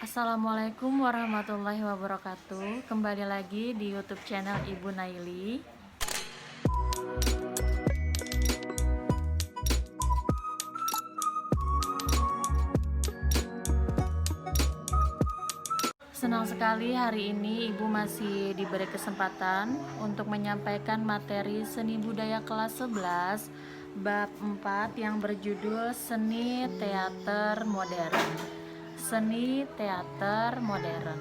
Assalamualaikum warahmatullahi wabarakatuh. Kembali lagi di YouTube channel Ibu Naili. Senang sekali hari ini Ibu masih diberi kesempatan untuk menyampaikan materi seni budaya kelas 11 bab 4 yang berjudul Seni Teater Modern. Seni Teater Modern.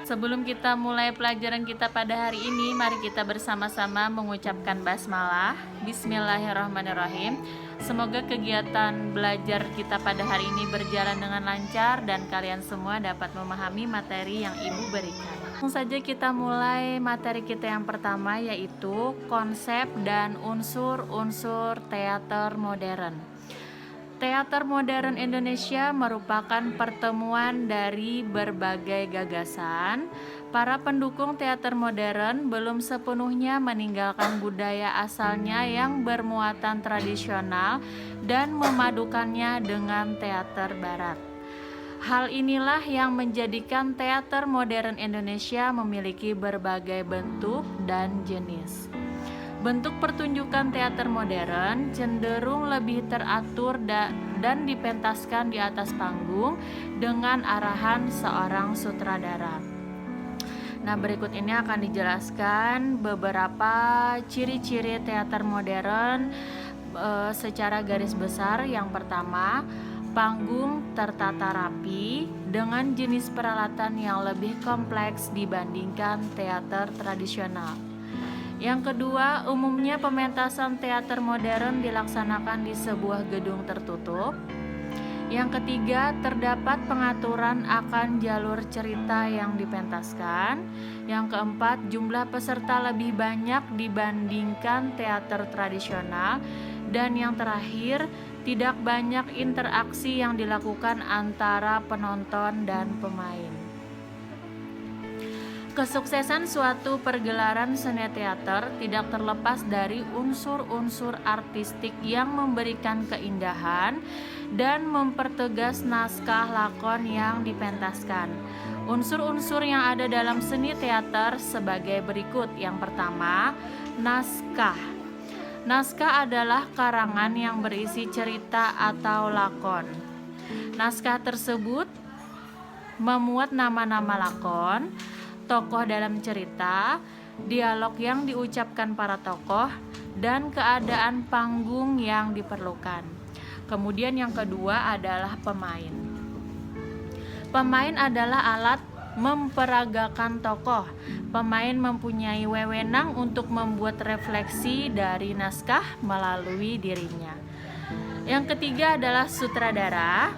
Sebelum kita mulai pelajaran kita pada hari ini, mari kita bersama-sama mengucapkan basmalah. Bismillahirrahmanirrahim. Semoga kegiatan belajar kita pada hari ini berjalan dengan lancar dan kalian semua dapat memahami materi yang Ibu berikan. Langsung saja kita mulai materi kita yang pertama, yaitu konsep dan unsur-unsur teater modern. Teater modern Indonesia merupakan pertemuan dari berbagai gagasan. Para pendukung teater modern belum sepenuhnya meninggalkan budaya asalnya yang bermuatan tradisional dan memadukannya dengan teater barat. Hal inilah yang menjadikan teater modern Indonesia memiliki berbagai bentuk dan jenis. Bentuk pertunjukan teater modern cenderung lebih teratur dan dipentaskan di atas panggung dengan arahan seorang sutradara. Nah, berikut ini akan dijelaskan beberapa ciri-ciri teater modern secara garis besar. Yang pertama, panggung tertata rapi dengan jenis peralatan yang lebih kompleks dibandingkan teater tradisional. Yang kedua, umumnya pementasan teater modern dilaksanakan di sebuah gedung tertutup. Yang ketiga, terdapat pengaturan akan jalur cerita yang dipentaskan. Yang keempat, jumlah peserta lebih banyak dibandingkan teater tradisional. Dan yang terakhir, tidak banyak interaksi yang dilakukan antara penonton dan pemain. Kesuksesan suatu pergelaran seni teater tidak terlepas dari unsur-unsur artistik yang memberikan keindahan dan mempertegas naskah lakon yang dipentaskan. Unsur-unsur yang ada dalam seni teater sebagai berikut. Yang pertama, naskah. Naskah adalah karangan yang berisi cerita atau lakon. Naskah tersebut memuat nama-nama lakon, tokoh dalam cerita, dialog yang diucapkan para tokoh, dan keadaan panggung yang diperlukan. Kemudian yang kedua adalah pemain. Pemain adalah alat memperagakan tokoh. Pemain mempunyai wewenang untuk membuat refleksi dari naskah melalui dirinya. Yang ketiga adalah sutradara.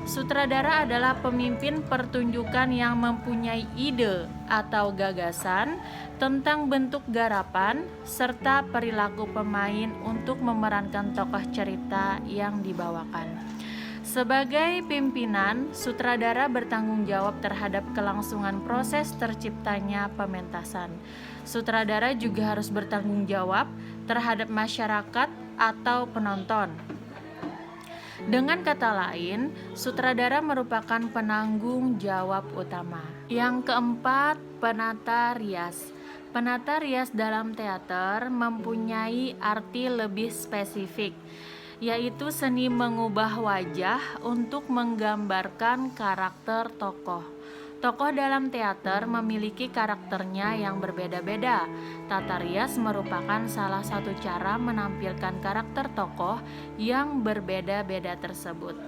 Sutradara adalah pemimpin pertunjukan yang mempunyai ide atau gagasan tentang bentuk garapan serta perilaku pemain untuk memerankan tokoh cerita yang dibawakan. Sebagai pimpinan, sutradara bertanggung jawab terhadap kelangsungan proses terciptanya pementasan. Sutradara juga harus bertanggung jawab terhadap masyarakat atau penonton. Dengan kata lain, sutradara merupakan penanggung jawab utama. Yang keempat, penata rias. Penata rias dalam teater mempunyai arti lebih spesifik, yaitu seni mengubah wajah untuk menggambarkan karakter tokoh. Tokoh dalam teater memiliki karakternya yang berbeda-beda. Tata rias merupakan salah satu cara menampilkan karakter tokoh yang berbeda-beda tersebut.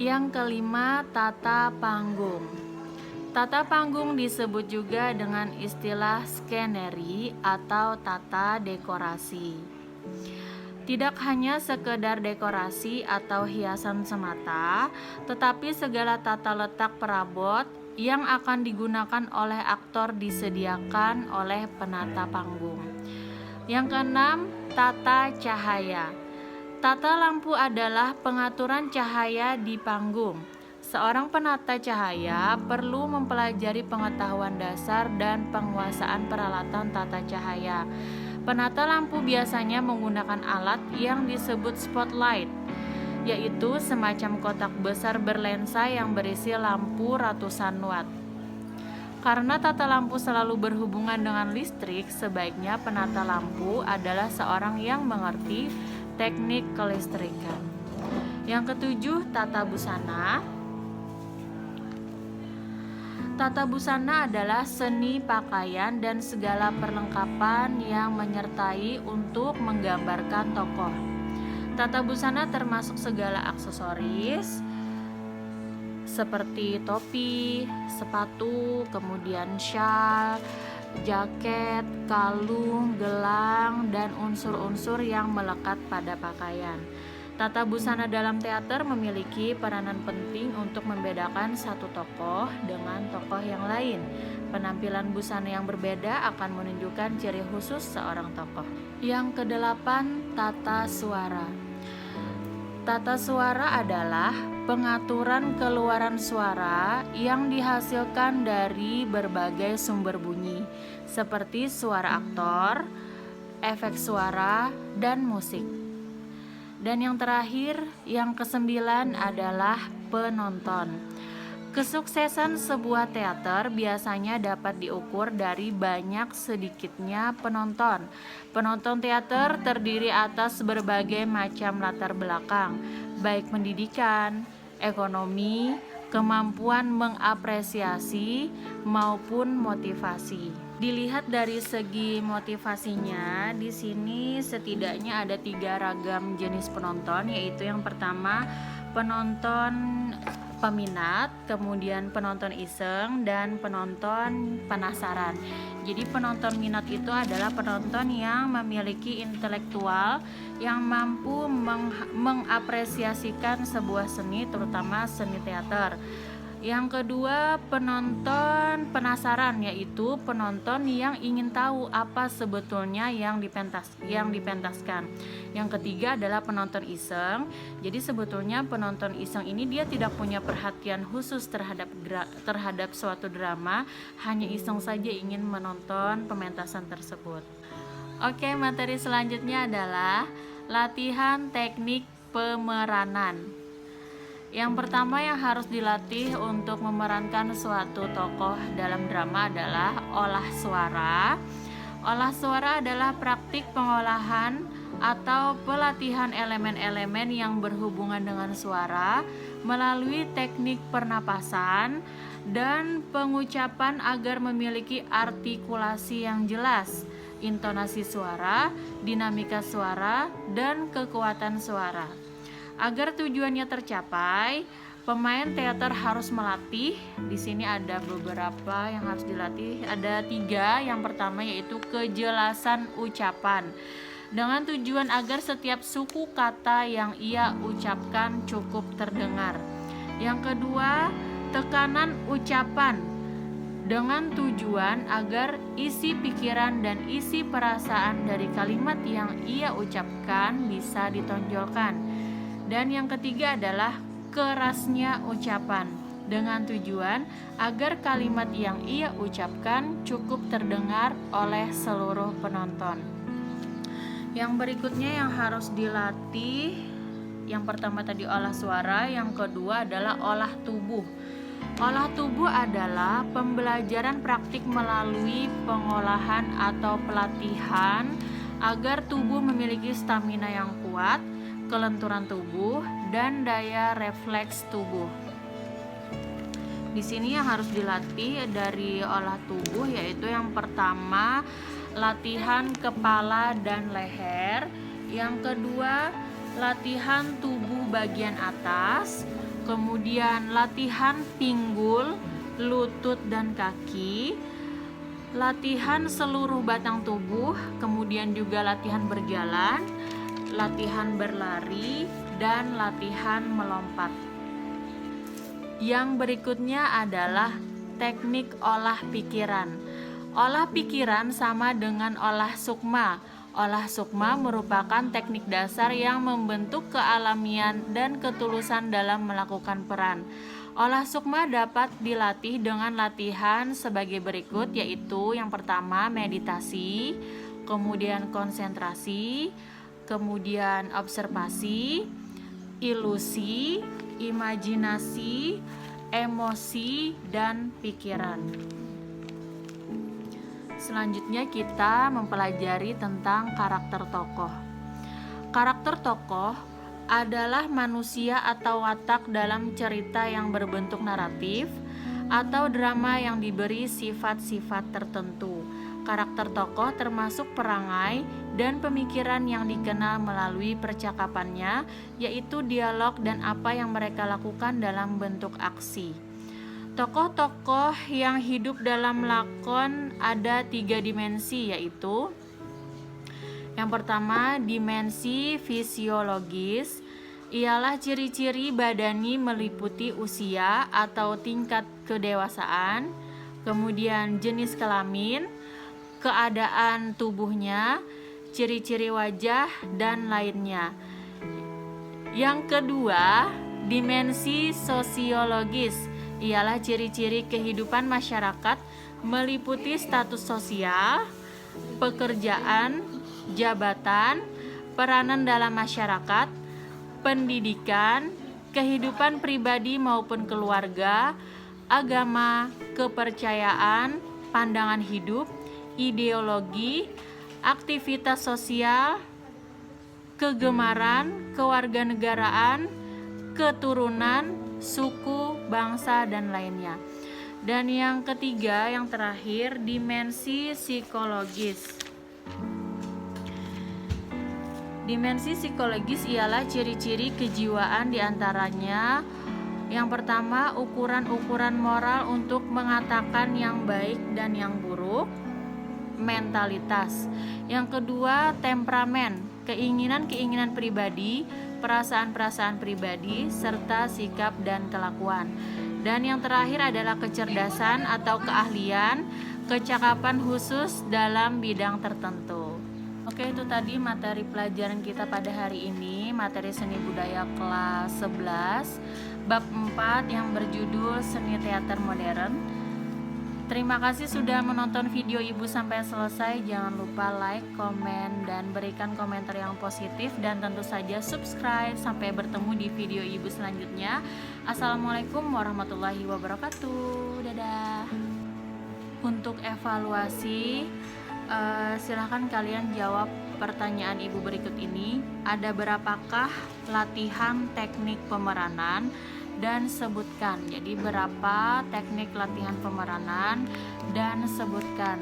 Yang kelima, tata panggung. Tata panggung disebut juga dengan istilah skeneri atau tata dekorasi. Tidak hanya sekedar dekorasi atau hiasan semata, tetapi segala tata letak perabot yang akan digunakan oleh aktor disediakan oleh penata panggung. Yang keenam, tata cahaya. Tata lampu adalah pengaturan cahaya di panggung. Seorang penata cahaya perlu mempelajari pengetahuan dasar dan penguasaan peralatan tata cahaya. Penata lampu biasanya menggunakan alat yang disebut spotlight. yaitu semacam kotak besar berlensa yang berisi lampu ratusan watt. Karena tata lampu selalu berhubungan dengan listrik, sebaiknya penata lampu adalah seorang yang mengerti teknik kelistrikan. Yang ketujuh, tata busana. Tata busana adalah seni pakaian dan segala perlengkapan yang menyertai untuk menggambarkan tokoh. Tata busana termasuk segala aksesoris seperti topi, sepatu, kemudian syal, jaket, kalung, gelang, dan unsur-unsur yang melekat pada pakaian. Tata busana dalam teater memiliki peranan penting untuk membedakan satu tokoh dengan tokoh yang lain. Penampilan busana yang berbeda akan menunjukkan ciri khusus seorang tokoh. Yang kedelapan, tata suara. Tata suara adalah pengaturan keluaran suara yang dihasilkan dari berbagai sumber bunyi, seperti suara aktor, efek suara, dan musik. Dan yang terakhir, yang kesembilan adalah penonton. Kesuksesan sebuah teater biasanya dapat diukur dari banyak sedikitnya penonton. Penonton teater terdiri atas berbagai macam latar belakang, baik pendidikan, ekonomi, kemampuan mengapresiasi, maupun motivasi. Dilihat dari segi motivasinya, di sini setidaknya ada 3 ragam jenis penonton, yaitu yang pertama penonton peminat, kemudian penonton iseng, dan penonton penasaran. Jadi penonton minat itu adalah penonton yang memiliki intelektual yang mampu mengapresiasikan sebuah seni, terutama seni teater. Yang kedua, penonton penasaran, yaitu penonton yang ingin tahu apa sebetulnya yang dipentaskan. Yang ketiga adalah penonton iseng. Jadi sebetulnya penonton iseng ini dia tidak punya perhatian khusus terhadap suatu drama, hanya iseng saja ingin menonton pementasan tersebut. Oke, materi selanjutnya adalah latihan teknik pemeranan. Yang pertama yang harus dilatih untuk memerankan suatu tokoh dalam drama adalah olah suara. Olah suara adalah praktik pengolahan atau pelatihan elemen-elemen yang berhubungan dengan suara melalui teknik pernapasan dan pengucapan agar memiliki artikulasi yang jelas, intonasi suara, dinamika suara, dan kekuatan suara. Agar tujuannya tercapai, pemain teater harus melatih. Di sini ada beberapa yang harus dilatih. Ada 3. Yang pertama yaitu kejelasan ucapan, dengan tujuan agar setiap suku kata yang ia ucapkan cukup terdengar. Yang kedua, tekanan ucapan, dengan tujuan agar isi pikiran dan isi perasaan dari kalimat yang ia ucapkan bisa ditonjolkan. Dan yang ketiga adalah kerasnya ucapan, dengan tujuan agar kalimat yang ia ucapkan cukup terdengar oleh seluruh penonton. Yang berikutnya yang harus dilatih, yang pertama tadi olah suara, yang kedua adalah olah tubuh. Olah tubuh adalah pembelajaran praktik melalui pengolahan atau pelatihan agar tubuh memiliki stamina yang kuat, kelenturan tubuh, dan daya refleks tubuh. Di sini yang harus dilatih dari olah tubuh yaitu yang pertama latihan kepala dan leher, yang kedua latihan tubuh bagian atas, kemudian latihan pinggul, lutut, dan kaki, latihan seluruh batang tubuh, kemudian juga latihan berjalan, latihan berlari, dan latihan melompat. Yang berikutnya adalah teknik olah pikiran. Olah pikiran sama dengan olah sukma. Olah sukma merupakan teknik dasar yang membentuk kealamian dan ketulusan dalam melakukan peran. Olah sukma dapat dilatih dengan latihan sebagai berikut, yaitu yang pertama meditasi, kemudian konsentrasi, kemudian observasi, ilusi, imajinasi, emosi, dan pikiran. Selanjutnya kita mempelajari tentang karakter tokoh. Karakter tokoh adalah manusia atau watak dalam cerita yang berbentuk naratif atau drama yang diberi sifat-sifat tertentu. Karakter tokoh termasuk perangai dan pemikiran yang dikenal melalui percakapannya, yaitu dialog dan apa yang mereka lakukan dalam bentuk aksi. Tokoh-tokoh yang hidup dalam lakon ada 3 dimensi, yaitu yang pertama, dimensi fisiologis ialah ciri-ciri badani meliputi usia atau tingkat kedewasaan, kemudian jenis kelamin, keadaan tubuhnya, ciri-ciri wajah, dan lainnya. Yang kedua, dimensi sosiologis ialah ciri-ciri kehidupan masyarakat meliputi status sosial, pekerjaan, jabatan, peranan dalam masyarakat, pendidikan, kehidupan pribadi maupun keluarga, agama, kepercayaan, pandangan hidup, ideologi, aktivitas sosial, kegemaran, kewarganegaraan, keturunan, suku, bangsa, dan lainnya. Dan yang ketiga, yang terakhir, dimensi psikologis. Dimensi psikologis ialah ciri-ciri kejiwaan diantaranya. Yang pertama, ukuran-ukuran moral untuk mengatakan yang baik dan yang buruk, mentalitas. Yang kedua, temperamen, keinginan-keinginan pribadi, perasaan-perasaan pribadi, serta sikap dan kelakuan. Dan yang terakhir adalah kecerdasan atau keahlian, kecakapan khusus dalam bidang tertentu. Oke, itu tadi materi pelajaran kita pada hari ini, materi seni budaya kelas 11, bab 4 yang berjudul Seni Teater Modern. Terima kasih sudah menonton video Ibu sampai selesai. Jangan lupa like, komen, dan berikan komentar yang positif, dan tentu saja subscribe. Sampai bertemu di video Ibu selanjutnya. Assalamualaikum warahmatullahi wabarakatuh. Dadah. Untuk evaluasi, silahkan kalian jawab pertanyaan Ibu berikut ini. Ada berapakah latihan teknik pemeranan? Dan sebutkan. Jadi berapa teknik latihan pemeranan dan sebutkan.